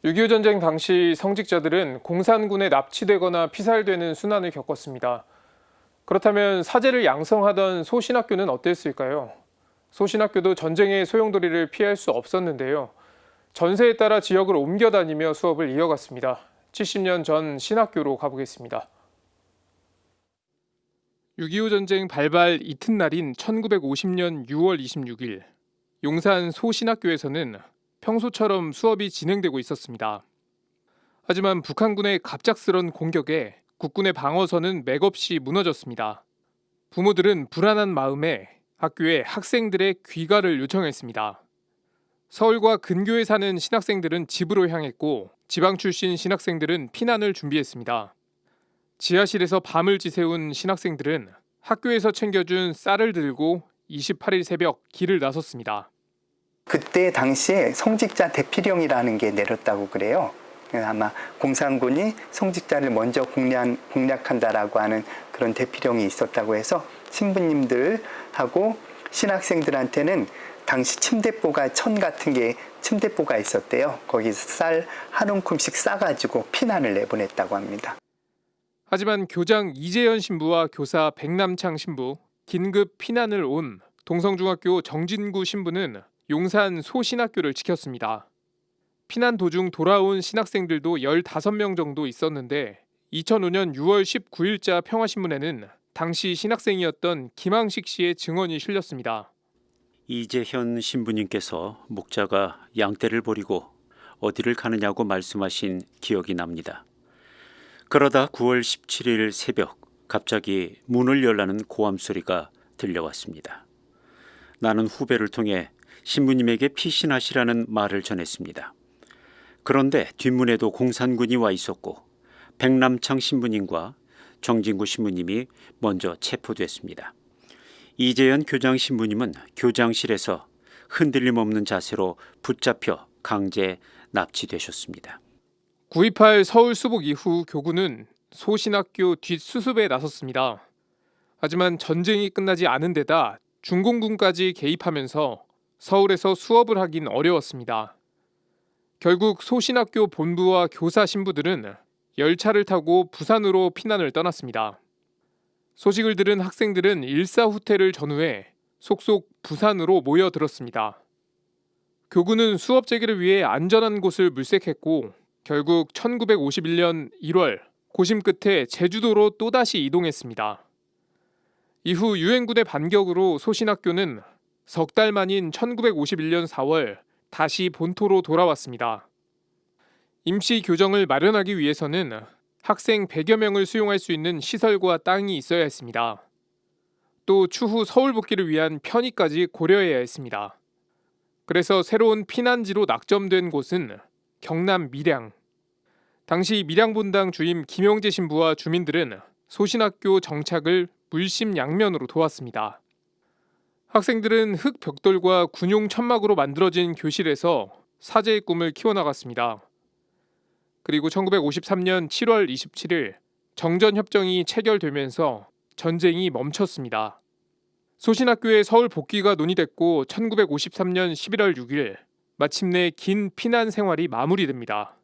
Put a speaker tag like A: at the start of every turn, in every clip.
A: 6.25 전쟁 당시 성직자들은 공산군에 납치되거나 피살되는 순환을 겪었습니다. 그렇다면 사제를 양성하던 소신학교는 어땠을까요? 소신학교도 전쟁의 소용돌이를 피할 수 없었는데요. 전세에 따라 지역을 옮겨 다니며 수업을 이어갔습니다. 70년 전 신학교로 가보겠습니다. 6.25 전쟁 발발 이튿날인 1950년 6월 26일, 용산 소신학교에서는 평소처럼 수업이 진행되고 있었습니다. 하지만 북한군의 갑작스런 공격에 국군의 방어선은 맥없이 무너졌습니다. 부모들은 불안한 마음에 학교에 학생들의 귀가를 요청했습니다. 서울과 근교에 사는 신학생들은 집으로 향했고 지방 출신 신학생들은 피난을 준비했습니다. 지하실에서 밤을 지새운 신학생들은 학교에서 챙겨준 쌀을 들고 28일 새벽 길을 나섰습니다.
B: 그때 당시에 성직자 대피령이라는 게 내렸다고 그래요. 아마 공산군이 성직자를 먼저 공략한다라고 하는 그런 대피령이 있었다고 해서 신부님들하고 신학생들한테는 당시 침대보가 천 같은 게 침대보가 있었대요. 거기서 쌀 한 움큼씩 싸가지고 피난을 내보냈다고 합니다.
A: 하지만 교장 이재현 신부와 교사 백남창 신부, 긴급 피난을 온 동성중학교 정진구 신부는 용산 소신학교를 지켰습니다. 피난 도중 돌아온 신학생들도 15명 정도 있었는데 2005년 6월 19일자 평화신문에는 당시 신학생이었던 김항식 씨의 증언이 실렸습니다.
C: 이재현 신부님께서 목자가 양떼를 버리고 어디를 가느냐고 말씀하신 기억이 납니다. 그러다 9월 17일 새벽 갑자기 문을 열라는 고함 소리가 들려왔습니다. 나는 후배를 통해 신부님에게 피신하시라는 말을 전했습니다. 그런데 뒷문에도 공산군이 와 있었고 백남창 신부님과 정진구 신부님이 먼저 체포됐습니다. 이재현 교장 신부님은 교장실에서 흔들림 없는 자세로 붙잡혀 강제 납치되셨습니다.
A: 9.28 서울 수복 이후 교구는 소신학교 뒷수습에 나섰습니다. 하지만 전쟁이 끝나지 않은 데다 중공군까지 개입하면서 서울에서 수업을 하긴 어려웠습니다. 결국 소신학교 본부와 교사 신부들은 열차를 타고 부산으로 피난을 떠났습니다. 소식을 들은 학생들은 일사후퇴를 전후해 속속 부산으로 모여들었습니다. 교구는 수업 재개를 위해 안전한 곳을 물색했고 결국 1951년 1월 고심 끝에 제주도로 또다시 이동했습니다. 이후 유엔군의 반격으로 소신학교는 석 달 만인 1951년 4월 다시 본토로 돌아왔습니다. 임시 교정을 마련하기 위해서는 학생 100여 명을 수용할 수 있는 시설과 땅이 있어야 했습니다. 또 추후 서울 복귀를 위한 편의까지 고려해야 했습니다. 그래서 새로운 피난지로 낙점된 곳은 경남 밀양. 당시 밀양본당 주임 김영재 신부와 주민들은 소신학교 정착을 물심양면으로 도왔습니다. 학생들은 흙 벽돌과 군용 천막으로 만들어진 교실에서 사제의 꿈을 키워나갔습니다. 그리고 1953년 7월 27일 정전협정이 체결되면서 전쟁이 멈췄습니다. 소신학교의 서울 복귀가 논의됐고 1953년 11월 6일 마침내 긴 피난 생활이 마무리됩니다.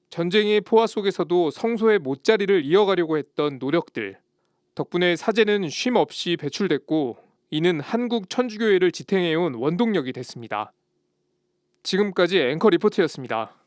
A: 전쟁의 포화 속에서도 성소의 못자리를 이어가려고 했던 노력들 덕분에 사제는 쉼 없이 배출됐고 이는 한국 천주교회를 지탱해온 원동력이 됐습니다. 지금까지 앵커 리포트였습니다.